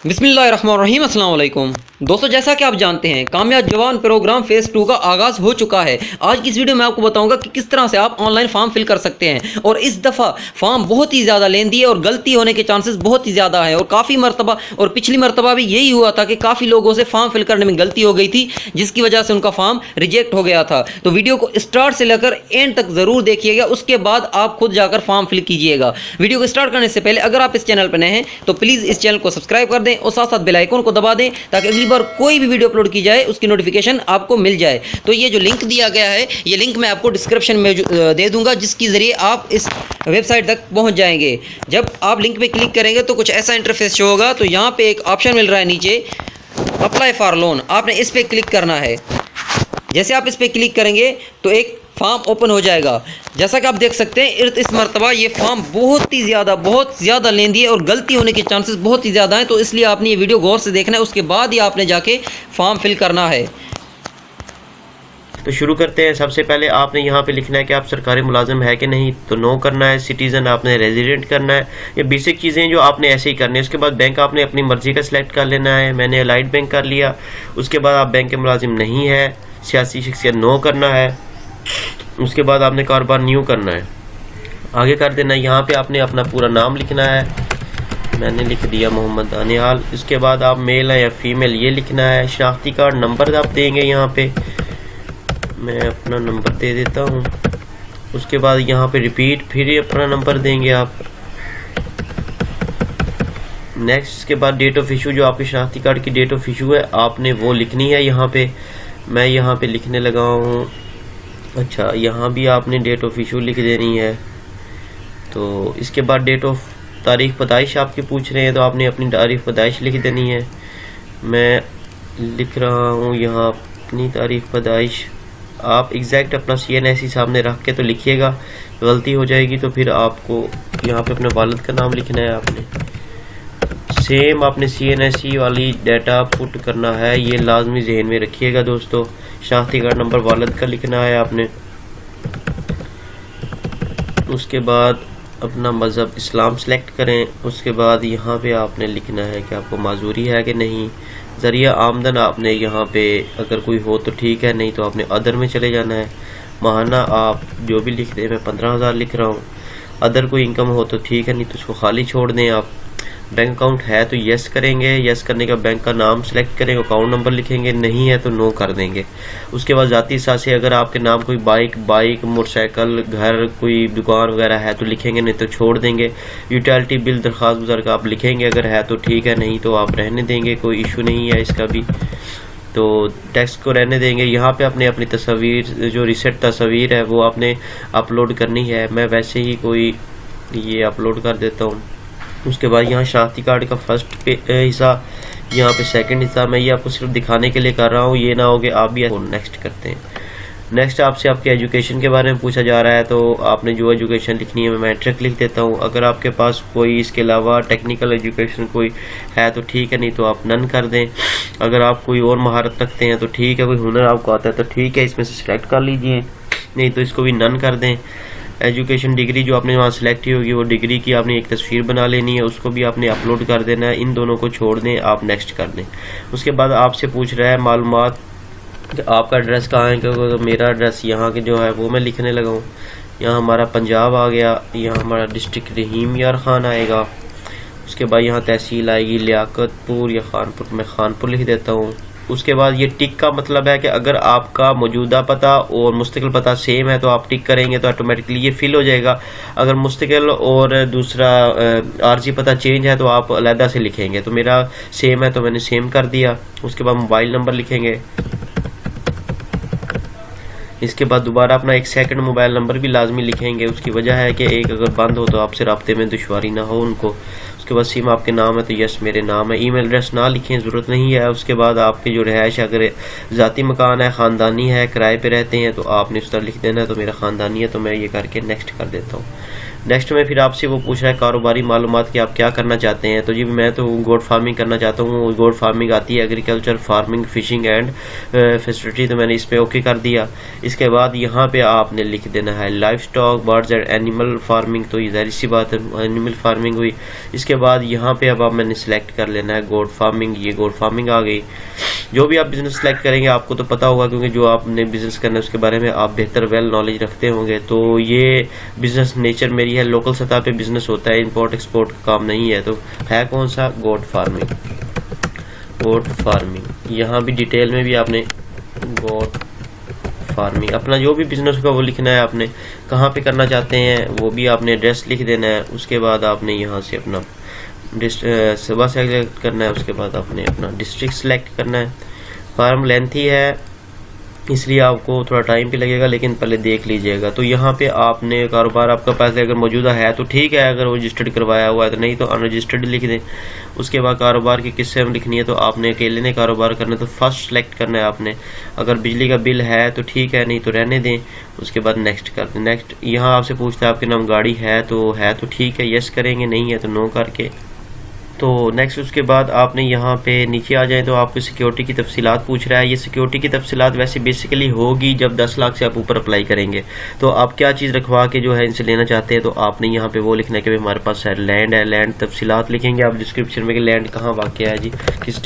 बिस्मिल्लाहिर्रहमानिर्रहीम अस्सलाम वालेकुम दोस्तों, जैसा कि आप जानते हैं कामयाब जवान प्रोग्राम फेज़ 2 का आगाज़ हो चुका है। आज की इस वीडियो में आपको बताऊंगा कि किस तरह से आप ऑनलाइन फॉर्म फिल कर सकते हैं। और इस दफ़ा फॉर्म बहुत ही ज़्यादा लेंदी है और गलती होने के चांसेस बहुत ही ज़्यादा है। और काफ़ी मरतबा और पिछली मरतबा भी यही हुआ था कि काफ़ी लोगों से फॉर्म फिल करने में गलती हो गई थी, जिसकी वजह से उनका फॉर्म रिजेक्ट हो गया था। तो वीडियो को स्टार्ट से लेकर एंड तक ज़रूर देखिएगा, उसके बाद आप खुद जाकर फॉर्म फिल कीजिएगा। वीडियो को स्टार्ट करने से पहले अगर आप इस चैनल पर नए हैं तो प्लीज़ इस चैनल को सब्सक्राइब कर दें और साथ साथ बेल आइकन को दबा दें ताकि अगली बार कोई भी वीडियो अपलोड की जाए उसकी नोटिफिकेशन आपको मिल जाए। तो ये जो लिंक दिया गया है, ये लिंक मैं आपको डिस्क्रिप्शन में दे दूंगा, जिसके ज़रिए आप इस वेबसाइट तक पहुंच जाएंगे। जब आप लिंक पे क्लिक करेंगे तो कुछ ऐसा इंटरफेस शो होगा। तो यहाँ पे एक ऑप्शन मिल रहा है नीचे, अप्लाई फॉर लोन, आपने इस पर क्लिक करना है। जैसे आप इस पर क्लिक करेंगे तो एक फॉर्म ओपन हो जाएगा। जैसा कि आप देख सकते हैं इस मरतबा ये फॉर्म बहुत ज़्यादा लेंदी है और गलती होने के चांसेस बहुत ही ज़्यादा हैं। तो इसलिए आपने ये वीडियो गौर से देखना है, उसके बाद ही आपने जाके फॉर्म फिल करना है। तो शुरू करते हैं। सबसे पहले आपने यहाँ पे लिखना है कि आप सरकारी मुलाजिम है कि नहीं, तो नो करना है। सिटीज़न आपने रेजिडेंट करना है। ये बेसिक चीज़ें जो आपने ऐसे ही करनी है। उसके बाद बैंक आपने अपनी मर्ज़ी का सिलेक्ट कर लेना है। मैंने अलाइड बैंक कर लिया। उसके बाद आप बैंक के मुलाजिम नहीं है, सियासी शख्सियत नो करना है। उसके बाद आपने कारोबार न्यू करना है, आगे कर देना है। यहाँ पे आपने अपना पूरा नाम लिखना है। मैंने लिख दिया मोहम्मद दानियाल। इसके बाद आप मेल है या फीमेल ये लिखना है। शनाख्ती कार्ड नंबर आप देंगे, यहाँ पे मैं अपना नंबर दे देता हूँ। उसके बाद यहाँ पे रिपीट, फिर अपना नंबर देंगे आप। नेक्स्ट, इसके बाद डेट ऑफ इशू, जो आपके शनाख्ती कार्ड की डेट ऑफ इशू है आपने वो लिखनी है। यहाँ पे मैं यहाँ पे लिखने लगा हूँ। अच्छा, यहाँ भी आपने डेट ऑफ इशू लिख देनी है। तो इसके बाद डेट ऑफ तारीख पैदाइश आपकी पूछ रहे हैं, तो आपने अपनी तारीख पैदाइश लिख देनी है। मैं लिख रहा हूँ यहाँ अपनी तारीख पैदाइश। आप एग्जैक्ट अपना CNSE सामने रख के तो लिखिएगा, गलती हो जाएगी तो फिर आपको यहाँ पे अपने वालिद का नाम लिखना है। आपने सेम आपने CNSE वाली डाटा पुट करना है, ये लाजमी जहन में रखिएगा दोस्तों। शनाख्ती कार्ड नंबर वालिद का लिखना है आपने। उसके बाद अपना मज़हब इस्लाम सेलेक्ट करें। उसके बाद यहाँ पे आपने लिखना है कि आपको माजूरी है कि नहीं। ज़रिया आमदन आपने यहाँ पे अगर कोई हो तो ठीक है, नहीं तो आपने अदर में चले जाना है। माहाना आप जो भी लिख दें, मैं 15,000 लिख रहा हूँ। अदर कोई इनकम हो तो ठीक है, नहीं तो उसको खाली छोड़ दें आप। बैंक अकाउंट है तो यस करेंगे। यस करने का बैंक का नाम सेलेक्ट करेंगे, अकाउंट नंबर लिखेंगे। नहीं है तो नो कर देंगे। उसके बाद ज़ाती हिसाब अगर आपके नाम कोई बाइक मोटरसाइकिल घर कोई दुकान वगैरह है तो लिखेंगे, नहीं तो छोड़ देंगे। यूटिलिटी बिल दरख्वास्त गुजार का आप लिखेंगे, अगर है तो ठीक है, नहीं तो आप रहने देंगे, कोई इशू नहीं है इसका भी। तो टैक्स को रहने देंगे। यहाँ पे आपने अपनी तस्वीर, जो रिसेंट तस्वीर है वो आपने अपलोड करनी है। मैं वैसे ही कोई ये अपलोड कर देता हूँ। उसके बाद यहाँ शनाख्ती कार्ड का फर्स्ट हिस्सा, यहाँ पे सेकंड हिस्सा, मैं ये आपको सिर्फ दिखाने के लिए कर रहा हूँ, ये ना हो कि आप भी नेक्स्ट करते हैं। नेक्स्ट आपसे आपके एजुकेशन के बारे में पूछा जा रहा है, तो आपने जो एजुकेशन लिखनी है मैं मैट्रिक लिख देता हूँ। अगर आपके पास कोई इसके अलावा टेक्निकल एजुकेशन कोई है तो ठीक है, नहीं तो आप नन कर दें। अगर आप कोई और महारत रखते हैं तो ठीक है, कोई हुनर आपको आता है तो ठीक है, इसमें से सिलेक्ट कर लीजिए, नहीं तो इसको भी नन कर दें। एजुकेशन डिग्री जो आपने वहाँ सेलेक्ट की होगी वो डिग्री की आपने एक तस्वीर बना लेनी है, उसको भी आपने अपलोड कर देना है। इन दोनों को छोड़ दें, आप नेक्स्ट कर दें। उसके बाद आपसे पूछ रहा है मालूमात कि आपका एड्रेस कहाँ है, क्योंकि तो मेरा एड्रेस यहाँ के जो है वो मैं लिखने लगा हूँ। यहाँ हमारा पंजाब आ गया, यहाँ हमारा डिस्ट्रिक्ट रहीम यार खान आएगा। उसके बाद यहाँ तहसील आएगी लियाकतपुर या खानपुर, मैं खानपुर लिख देता हूँ। उसके बाद ये टिक का मतलब है कि अगर आपका मौजूदा पता और मुस्तकिल पता सेम है तो आप टिक करेंगे तो ऑटोमेटिकली ये फिल हो जाएगा। अगर मुस्तकिल और दूसरा आरजी पता चेंज है तो आप अलहदा से लिखेंगे। तो मेरा सेम है तो मैंने सेम कर दिया। उसके बाद मोबाइल नंबर लिखेंगे। इसके बाद दोबारा अपना एक सेकंड मोबाइल नंबर भी लाजमी लिखेंगे। उसकी वजह है कि एक अगर बंद हो तो आपसे रब्ते में दुश्वारी ना हो उनको। उसके बाद सिम आपके नाम है तो यस मेरे नाम है। ईमेल एड्रेस ना लिखें, ज़रूरत नहीं है। उसके बाद आपकी जो रहायश अगर ज़ाती मकान है, ख़ानदानी है, किराए पे रहते हैं तो आपने उस तरह लिख देना है, तो मेरा ख़ानदानी है तो मैं ये करके नेक्स्ट कर देता हूँ। नेक्स्ट में फिर आपसे वो पूछ रहा है कारोबारी मालूमात कि आप क्या करना चाहते हैं। तो जी मैं तो गोट फार्मिंग करना चाहता हूँ। गोट फार्मिंग आती है, agriculture, farming, fishing and facility, तो मैंने इस पर ओके कर दिया। इसके बाद यहाँ पे आपने लिख देना है life stock, birds and animal farming, तो ये ज़ाहिर सी बात है एनिमल फार्मिंग हुई। इसके बाद यहाँ पे अब मैंने सेलेक्ट कर लेना है गोट फार्मिंग, ये गोट फार्मिंग आ गई। जो भी आप बिजनेस सेलेक्ट करेंगे आपको तो पता होगा, क्योंकि जो आपने बिजनेस करना है उसके बारे में आप बेहतर वेल नॉलेज रखते होंगे। तो ये बिजनेस नेचर मेरी है, लोकल सतह पे बिजनेस होता है, इंपोर्ट एक्सपोर्ट का काम नहीं है। तो है कौन सा? गोट फार्मिंग। गोट फार्मिंग यहाँ भी डिटेल में भी आपने गोट फार्मिंग अपना जो भी बिजनेस होगा वो लिखना है आपने, कहाँ पे करना चाहते हैं वो भी आपने एड्रेस लिख देना है। उसके बाद आपने यहाँ से अपना सुबह सेलेक्ट करना है, उसके बाद आपने अपना डिस्ट्रिक्ट सेलेक्ट करना है। फार्म लेंथी है इसलिए आपको थोड़ा टाइम भी लगेगा, लेकिन पहले देख लीजिएगा। तो यहाँ पे आपने कारोबार आपका पास अगर मौजूदा है तो ठीक है, अगर वो रजिस्टर्ड करवाया हुआ है तो, नहीं तो अनरजिस्टर्ड लिख दें। उसके बाद कारोबार की किस्से में लिखनी है, तो आपने अकेले ने कारोबार करना है तो फर्स्ट सेलेक्ट करना है आपने। अगर बिजली का बिल है तो ठीक है, नहीं तो रहने दें। उसके बाद नेक्स्ट कर दें। नेक्स्ट यहाँ आपसे पूछता है आपके नाम गाड़ी है तो ठीक है, यस करेंगे, नहीं है तो नो करके। तो नेक्स्ट उसके बाद आपने यहाँ पे नीचे आ जाए तो आपको सिक्योरिटी की तफसीलात पूछ रहा है। ये सिक्योरिटी की तफसीलात वैसे बेसिकली होगी जब 10 लाख से आप ऊपर अप्लाई करेंगे। तो आप क्या चीज़ रखवा के जो है इनसे लेना चाहते हैं, तो आपने यहाँ पे वो लिखना है कि हमारे पास लैंड है। लैंड तफसीलात लिखेंगे आप डिस्क्रिप्शन में कि लैंड कहाँ वाक़ है जी, किस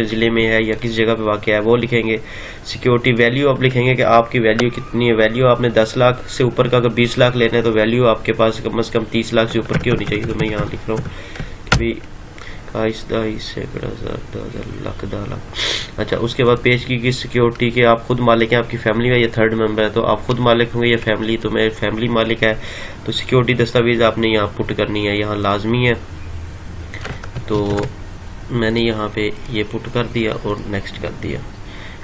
ज़िले में है या किस जगह पर वाक़ है, वो लिखेंगे। सिक्योरिटी वैल्यू आप लिखेंगे कि आपकी वैल्यू कितनी है। वैल्यू आपने 10 लाख से ऊपर का, अगर 20 लाख लेना है तो वैल्यू आपके पास कम से कम 30 लाख से ऊपर की होनी चाहिए। तो मैं यहाँ लिख रहा हूँ कि 10,000,000,000,000,000। अच्छा, उसके बाद पेश की सिक्योरिटी के आप खुद मालिक हैं, आपकी फैमिली का या थर्ड मेंबर है, तो आप खुद मालिक होंगे या फैमिली, तो मेरे फैमिली मालिक है। तो सिक्योरिटी दस्तावेज आपने यहाँ पुट करनी है, यहाँ लाजमी है। तो मैंने यहाँ पे ये पुट कर दिया और नेक्स्ट कर दिया।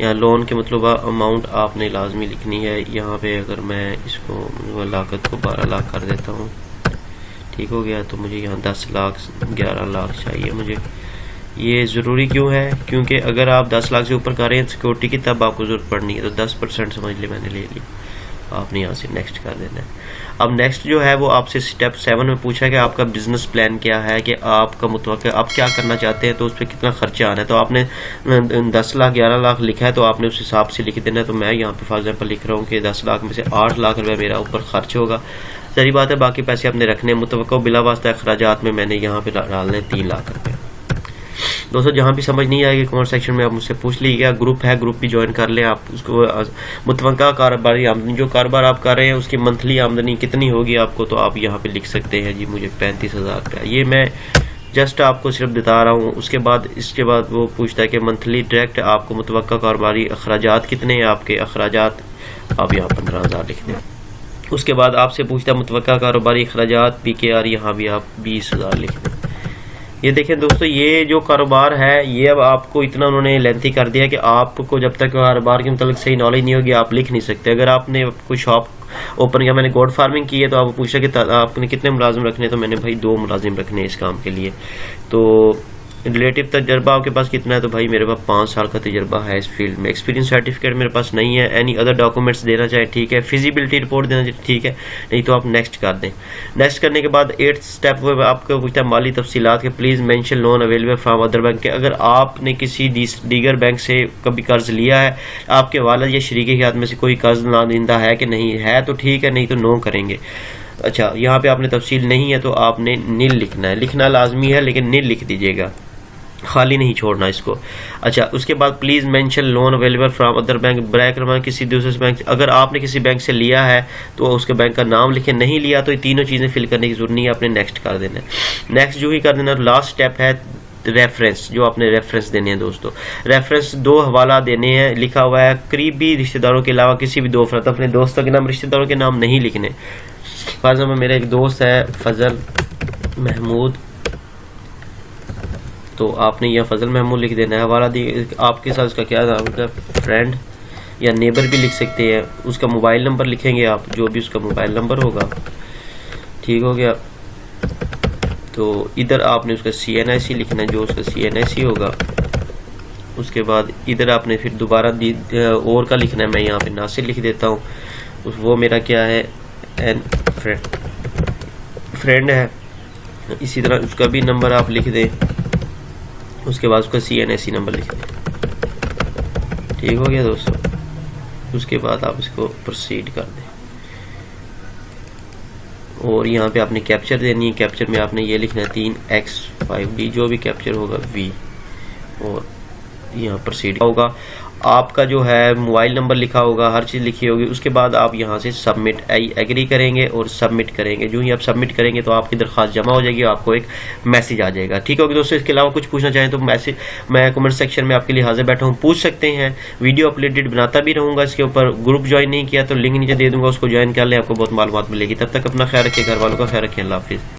यहाँ लोन के मतलब अमाउंट आपने लाजमी लिखनी है। यहाँ पे अगर मैं इसको लागत को 12 लाख कर देता हूँ, ठीक हो गया। तो मुझे यहाँ 10 लाख 11 लाख चाहिए मुझे। ये ज़रूरी क्यों है? क्योंकि अगर आप 10 लाख से ऊपर कर रहे हैं सिक्योरिटी की, तब आपको ज़रूरत पड़नी है। तो 10% समझ ली मैंने ले ली। आपने यहाँ से नेक्स्ट कर देना है। अब नेक्स्ट जो है वो आपसे स्टेप 7 में पूछा है कि आपका बिजनेस प्लान क्या है, कि आपका मुतवक्किल आप क्या करना चाहते हैं, तो उस पर कितना खर्चा आना है। तो आपने 10 लाख 11 लाख लिखा है, तो आपने उस हिसाब से लिख देना है। तो मैं यहाँ पे फॉर एग्जाम्पल लिख रहा हूँ कि 10 लाख में से 8 लाख रुपये मेरा ऊपर खर्च होगा। सारी बात है, बाकी पैसे आपने रखने मुतवक्किल बिला वास्ता अखराजात में मैंने यहाँ पे डालने 3 लाख रुपये। दोस्तों जहाँ भी समझ नहीं आएगी कमेंट सेक्शन में आप मुझसे पूछ लीजिएगा। ग्रुप है, ग्रुप भी ज्वाइन कर लें आप। उसको मुतवक्किल कारोबारी आमदनी, जो कारोबार आप कर रहे हैं उसकी मंथली आमदनी कितनी होगी आपको, तो आप यहाँ पे लिख सकते हैं जी मुझे 35,000 रुपया। ये मैं जस्ट आपको सिर्फ बता रहा हूँ। इसके बाद वो पूछता है कि मंथली डायरेक्ट आपको मुतवक्किल कारोबारी अखराजात कितने हैं आपके। अखराजात आप यहाँ 15,000 लिख दें। उसके बाद आपसे पूछता है मुतवक्किल कारोबारी अखराजात PKR, यहाँ भी आप 20,000 लिख दें। ये देखें दोस्तों, ये जो कारोबार है ये अब आपको इतना उन्होंने लेंथी कर दिया कि आपको जब तक कारोबार के मतलब सही नॉलेज नहीं होगी आप लिख नहीं सकते। अगर आपने कोई शॉप ओपन किया, मैंने गोट फार्मिंग की है, तो आपको पूछा कि आपने कितने मुलाजिम रखने, तो मैंने भाई 2 मुलाजिम रखने इस काम के लिए। तो रिलेटिव तजर्बा आपके पास कितना है, तो भाई मेरे पास 5 साल का तजर्बा है इस फील्ड में। एक्सपीरियंस सर्टिफिकेट मेरे पास नहीं है। एनी अदर डॉक्यूमेंट्स देना चाहे ठीक है। फिजिबिलिटी रिपोर्ट देना चाहे ठीक है, नहीं तो आप नेक्स्ट कर दें। नेक्स्ट करने के बाद 8th स्टेप में आपको पूछता है माली तफसीलात के please mention loan available from other bank के। अगर आपने किसी दीगर बैंक से कभी कर्ज लिया है, आपके वालिद या शरीके के हाथ में से कोई कर्ज नादिंदा है कि नहीं है, तो ठीक है, नहीं तो नो करेंगे। अच्छा, यहाँ पे आपने तफसील नहीं है तो आपने नील लिखना है। लिखना लाजमी है लेकिन नील लिख दीजिएगा, खाली नहीं छोड़ना इसको। अच्छा, उसके बाद please mention loan available from other bank bracket में किसी दूसरे बैंक। अगर आपने किसी बैंक से लिया है तो उसके बैंक का नाम लिखें, नहीं लिया तो ये तीनों चीज़ें फिल करने की जरूरत नहीं है, आपने नेक्स्ट कर देना है। नेक्स्ट जो ही कर देना। लास्ट स्टेप है रेफरेंस, जो आपने रेफरेंस देने हैं दोस्तों। रेफरेंस 2 हवाला देने हैं, लिखा हुआ है करीबी रिश्तेदारों के अलावा किसी भी 2 अफराद। अपने दोस्तों के नाम, रिश्तेदारों के नाम नहीं लिखने। फॉर एग्जाम्पल मेरा एक दोस्त है फजल महमूद, तो आपने यह फजल महमूद लिख देना है। हवाला दी आपके साथ उसका क्या नाम है, फ्रेंड या नेबर भी लिख सकते हैं। उसका मोबाइल नंबर लिखेंगे आप, जो भी उसका मोबाइल नंबर होगा, ठीक हो गया। तो इधर आपने उसका CNIC लिखना है, जो उसका CNIC होगा। उसके बाद इधर आपने फिर दोबारा और का लिखना है। मैं यहाँ पे नासिर लिख देता हूँ, वो मेरा क्या है, एन फ्रेंड फ्रेंड है, इसी तरह उसका भी नंबर आप लिख दें, उसके बाद उसका CNSE नंबर लिख दें। ठीक हो गया दोस्तों। उसके बाद आप इसको प्रोसीड कर दें और यहाँ पे आपने कैप्चर देनी है। कैप्चर में आपने ये लिखना है 3x5d, जो भी कैप्चर होगा v, और यहाँ प्रोसीड होगा। आपका जो है मोबाइल नंबर लिखा होगा, हर चीज़ लिखी होगी। उसके बाद आप यहाँ से सबमिट आई एग्री करेंगे और सबमिट करेंगे। जो ही आप सबमिट करेंगे तो आपकी दरख्वास्त जमा हो जाएगी और आपको एक मैसेज आ जाएगा। ठीक होगी दोस्तों। इसके अलावा कुछ पूछना चाहें तो मैसेज मैं कमेंट सेक्शन में आपके लिए हाजिर बैठा हूँ, पूछ सकते हैं। वीडियो अपडेटेड बनाता भी रहूँगा। इसके ऊपर ग्रुप ज्वाइन नहीं किया तो लिंक नीचे दे दूँगा, उसको ज्वाइन कर लें, आपको बहुत मालूमात मिलेगी। तब तक अपना ख्याल रखिए, घर वालों का ख्याल रखें। अल्लाह हाफिज़।